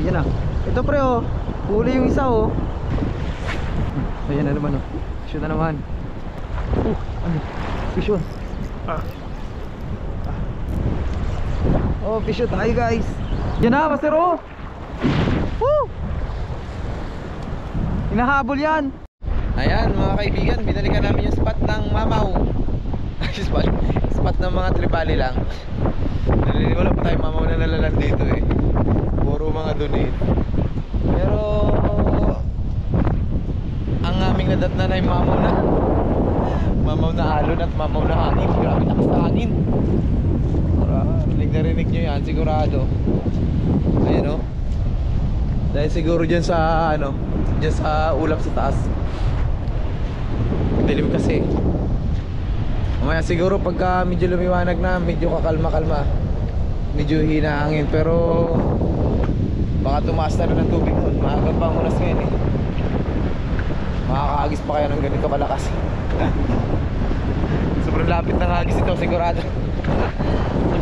Ayan na. Ito pre oh. Huli yung isa oh. Ayan na naman oh. Fish na naman. Ano? Fish on. Oh, fish on tayo guys. Yan na, master oh. Woo! Hinahabol yan. Ayan mga kaibigan, binalikan namin yung spot ng Mamaw. Spot ng mga tribali lang. Wala pa tayong Mamaw na nalalan dito eh. Puro mga donate. Pero ang aming nadatnan ay Mamaw na alon at Mamaw na hangin. Grabe lakas na hangin. Rinig nyo yan sigurado. Ayan o. Dahil siguro dyan sa ano, dyan sa ulap sa taas. Dilim kasi. Mamaya siguro pagka medyo lumiwanag na, medyo kakalma-kalma, medyo hina hangin. Pero baka tumaas na rin ang tubig nun. Maaga pa ang unas ngayon eh. Makakaagis pa kaya ng ganito kalakas. Sobrang lapit ng hagis ito sigurado.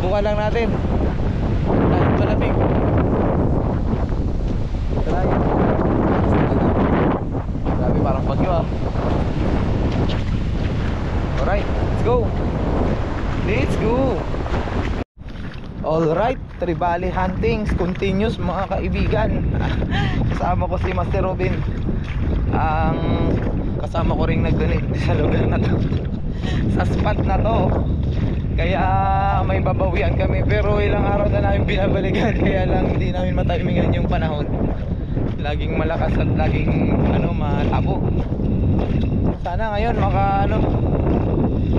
Subukan lang natin. Kahit malamig. Talaga. Grabe parang bagyo ah. Alright, let's go. Let's go. Alright, tribali huntings continues mga kaibigan. Kasama ko si Master Robin. Ang kasama ko ring nag-donate sa lugar na to. Sa spot na to. Kaya may babawian kami. Pero ilang araw na namin binabalikan. Kaya lang hindi namin matimingan yung panahon. Laging malakas at laging malabo. Sana ngayon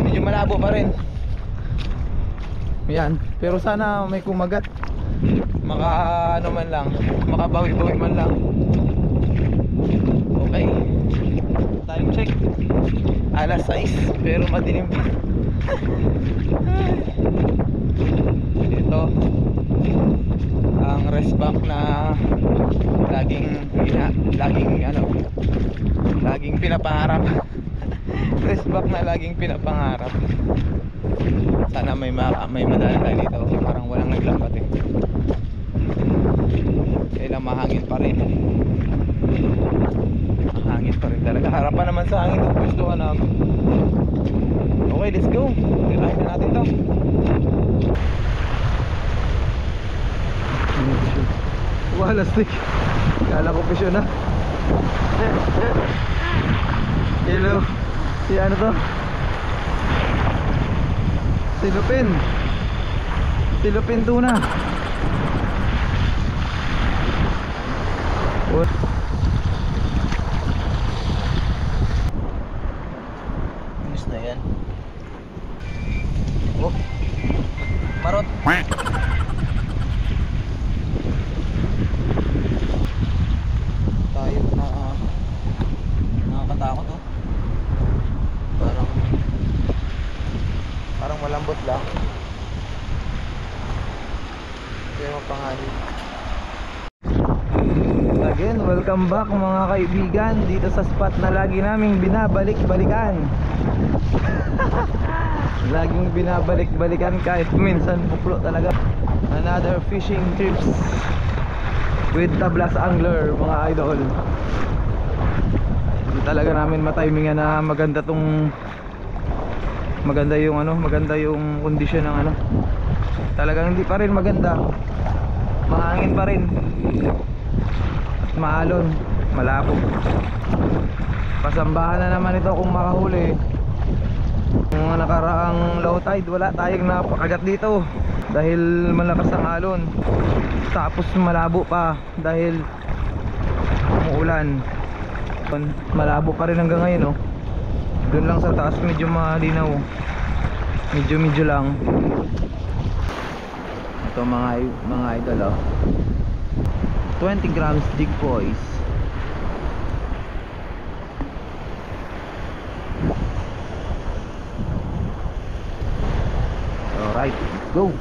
medyo malabo pa rin. Yan. Pero sana may kumagat. Man lang. Makabawi-bawi man lang. Okay. Time check. Alas 6. Pero madilim pa. Ito ang rest bank na laging pinapangarap. Rest bank na laging pinapangarap. Sana may madala tayo dito. Parang walang naglambat eh. Kailang mahangin pa rin. Mahangin pa rin talaga. Harapan naman sa hangin itong pwestuhan namin. Okay, let's go. Tirahin na natin to. Wala stick. Kala ko pisyo na. Hello. Si ano to? Silupin tuna. Ayos na yan. Oh, marot. Tayo nakakatakot oh. Parang malambot lang. Kaya mapangahit. Again, welcome back mga kaibigan dito sa spot na lagi naming binabalik-balikan. Laging binabalik-balikan kahit minsan buklo talaga. Another fishing trips with Tablas Angler mga idol. Hindi talaga namin matimingan na maganda yung kondisyon ng talagang hindi pa rin maganda. Mahangin pa rin. Maalon, malabo. Pasambahan na naman ito kung makahuli. Yung mga nakaraang low tide, wala tayong napakagat dito dahil malakas ang alon. Tapos malabo pa dahil umuulan. Malabo pa rin hanggang ngayon oh. Doon lang sa taas medyo malinaw. Medyo lang. Ito mga idol oh. 20 grams jig boys. Alright, let's go.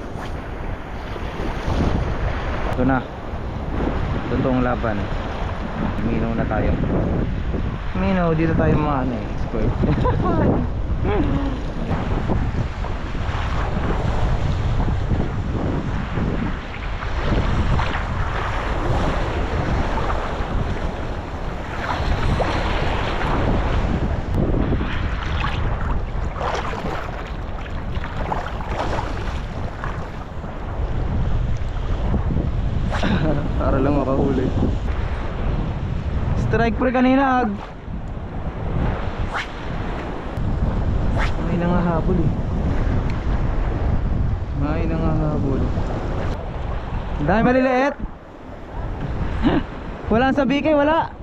Ito na. Totoong laban. Minaw na tayo. Minaw, dito tayo mga expert. Para lang makahuli. Strike pre kanina ag. May nangahabol eh. May nangahabol. Dahil maliliit. Walang sabi kay wala.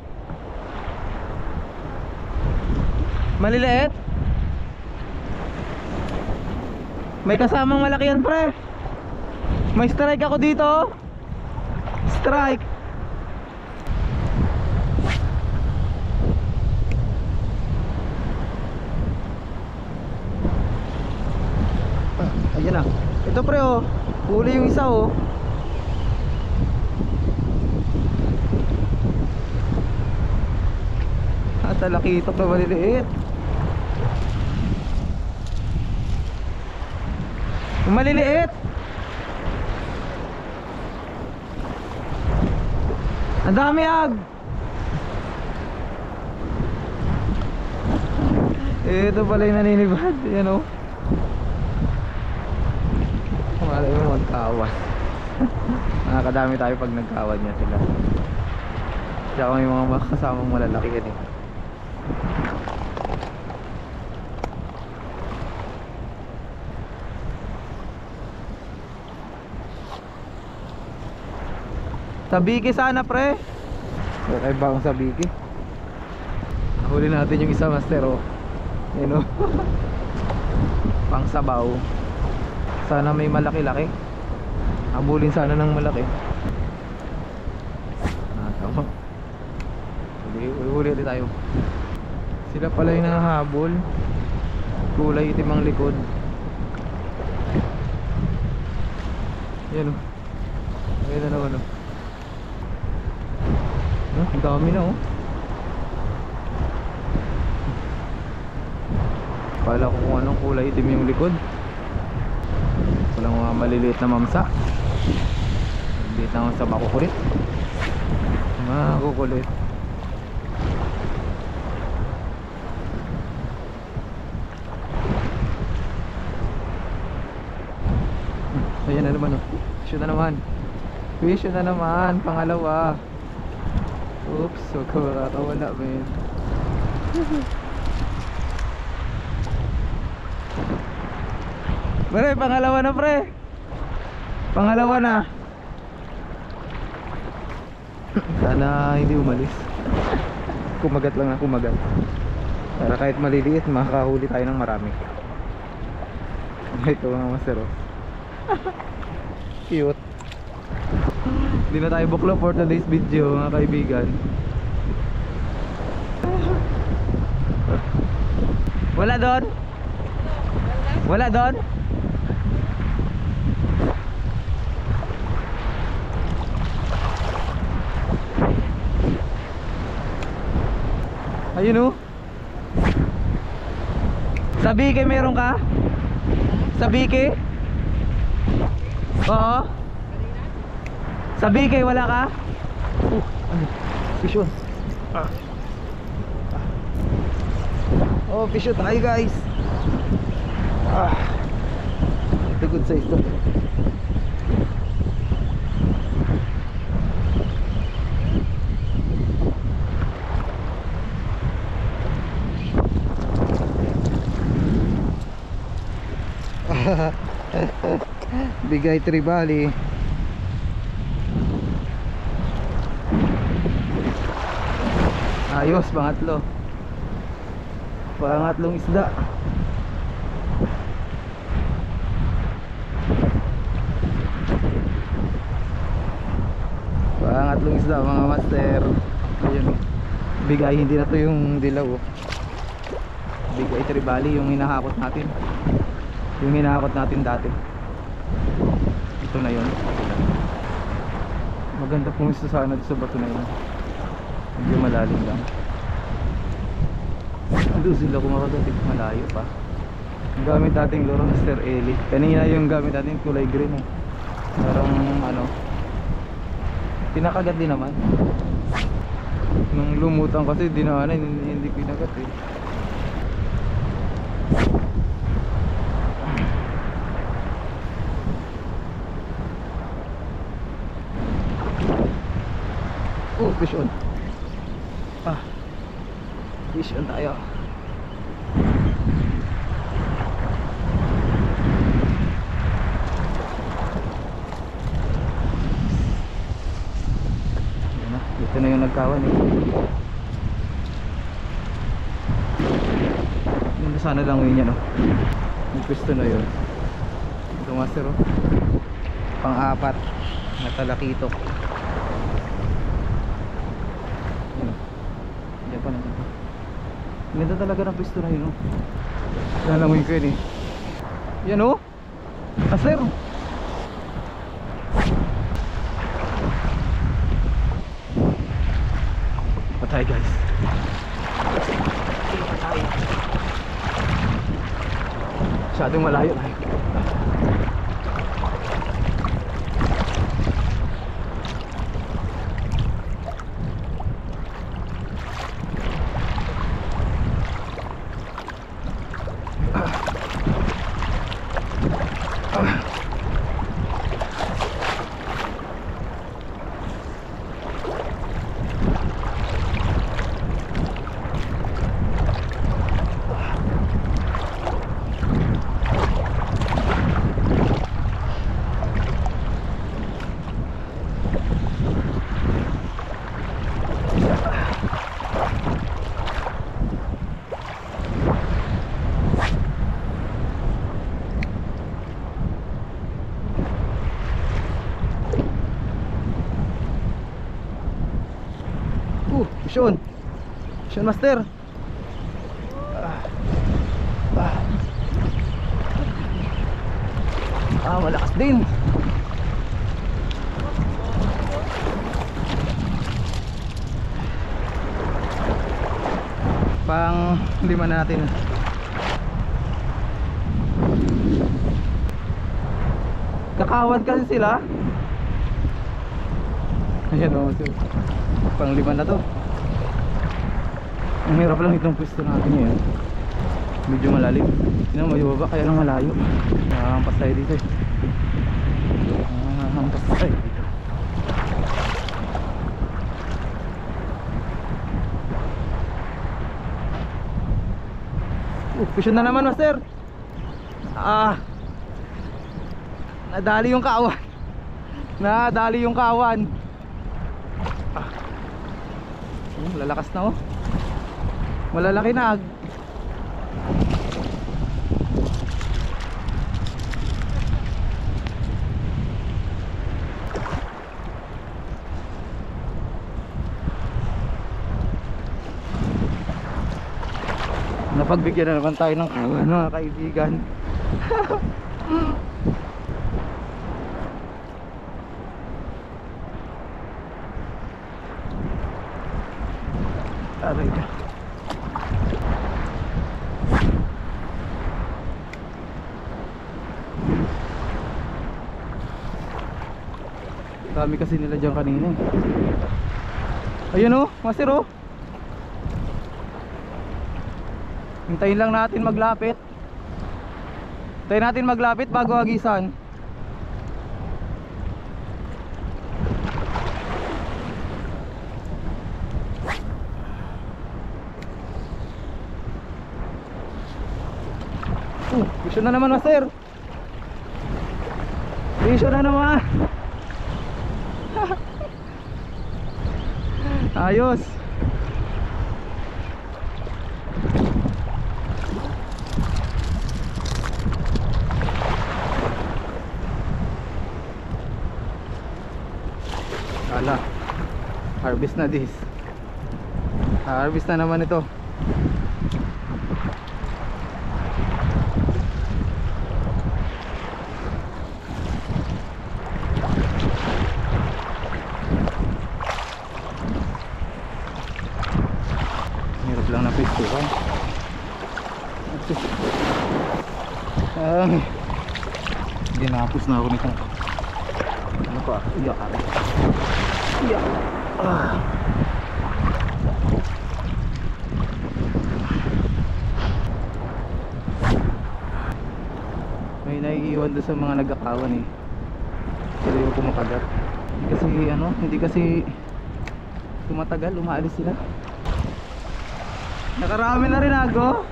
Maliliit. May kasamang malaki yan pre. May strike ako dito. Strike. Ayan na. Ito pre oh. Huli yung isa oh. Talakitok na maliliit. Maliliit. Ang dami ag. Ito pala yung naninibad. Yan o. Malay mo magkawan. Nakakadami tayo pag nagkawan niya sila. Tsaka may mga kasamang malalaki yan eh. Sabiki sana pre. Okay ba ang sabiki? Nahuli natin yung isa master oh. Yan oh. Pang sabaw. Sana may malaki-laki. Habulin sana ng malaki. Tama. Huli ulit tayo. Sila pala yung nahahabol. Kulay itim ang likod. Yan oh. Ayan na naman oh. Ang dami na oh. Kala ko kung anong kulay itim yung likod. Walang mga maliliit na mamsa. Maliliit na mamsa makukulit. Makukulit. Ayan na naman oh. Fish na naman. Fish na naman. Pangalawa. Oops, wag ka makakawala men. Pre, pangalawa na pre. Pangalawa na. Sana hindi umalis. Kumagat lang na kumagat. Para kahit maliliit makakahuli tayo ng marami. Ito mga master oh. Cute. Hindi na tayo buklo for today's video mga kaibigan. Wala doon? Wala doon? Ayun oh. Sabiki meron ka? Sabiki? Oo. Sabiki wala ka? Fish on. Oh, fish on tayo guys. Ito good size to. Bigay tribali. Ayos, pangatlo. Pangatlong isda. Pangatlong isda mga master. Ayun. Bigay, hindi na to yung dilaw. Bigay tribali yung hinahakot natin. Yung hinahakot natin dati. Ito na yun. Maganda pumisto sana sa bato na yun. Hindi malalim lang. Doon sila kumakagat, malayo pa. Yung gamit nating loro Master Eli. Kanina yung gamit natin kulay green eh. Parang ano, pinakagat din naman. Nung lumutang kasi dinaanan, hindi pinagat eh. Fish on. Fish on tayo. Ayan na, dito na yung nagkawan eh. Yun sana lang yun yan, no? Yung pwesto na yun. Ito master, oh. Pang-apat na talakitok. Diyan pa naman. Ganda talaga ng pwesto na yun, oh. Lalamoy ko yun eh. Yan, oh. Master. Patay guys. Patay. Masyadong malayo tayo. Mission. Mission master. Malakas din. Pang lima natin. Kakawad kasi sila. Ayan o, pang lima na to. Ang hirap lang itong pwesto natin ngayon. Medyo malalim. Tingnan mo, baba kaya lang malayo. Nakakampas tayo dito eh. Nakakampas tayo dito. Push na naman master. Nadali yung kawan. Nadali yung kawan. Lalakas na oh. Malalaki na. Napagbigyan na naman tayo ng kawan mga kaibigan. Aray ka. Dami kasi nila dyan kanina eh. Ayun oh, master oh. Hintayin lang natin maglapit. Hintayin natin maglapit bago agisan. Vision na naman master. Vision na naman. Ayos. Ala, harvest na this. Harvest na naman ito. Hirap lang na pwesto ka. Ginapos na ako nito. Ano pa? Iyak ka. Iyak. May naiiwan doon sa mga nagkakawan eh. Pero yung kumakagat. Kasi ano, hindi kasi tumatagal, umaalis sila. Nakarami na rin ako.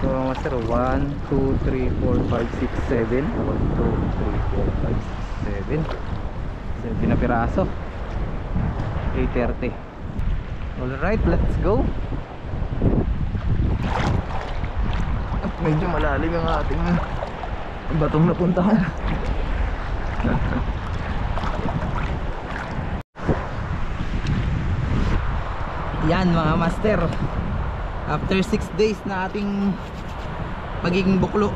So master, 1, 2, 3, 4, 5, 6, 7. 1, 2, 3, 4, 5, 6, 7. 7 na piraso. 8:30. Alright, let's go. Medyo malalim ang ating batong napuntahan. Yan mga master, after 6 days na ating pagiging buklo.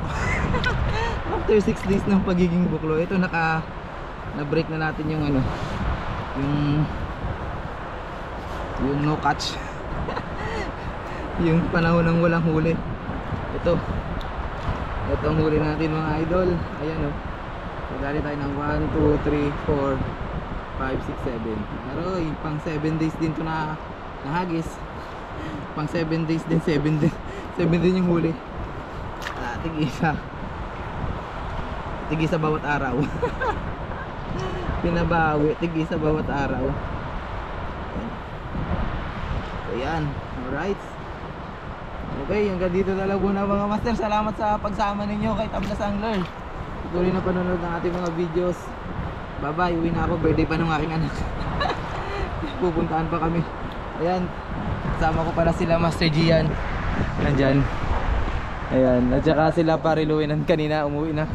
After 6 days ng pagiging buklo, ito na-break na natin yung ano, yung no catch. Yung panahon ng walang huli. Ito ang huli natin mga idol. Ayan o, nagali tayo ng 1, 2, 3, 4, 5, 6, 7. Aroy, pang 7 days din to na nahagis. Pang 7 days din, 7 din yung huli. Tig-isa bawat araw. Pinabawi, tig-isa bawat araw. Ayan, alright. Okay, hanggang dito na lang muna mga master. Salamat sa pagsama ninyo kay Tablas Angler. Tuloy na panonood ng ating mga videos. Bye bye, uwi na ako, birthday pa ng aking anak. Pupuntahan pa kami. Ayan, kasama ko pala sila Master Gian. Nandyan. Ayan, at saka sila Pariluwinan kanina, umuwi na.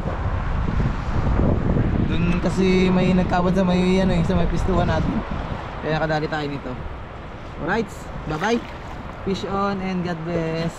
Dun kasi may nagkabad sa may ano, sa may pistuhan natin. Kaya nakadali tayo nito. Alright, bye bye. Fish on and God bless.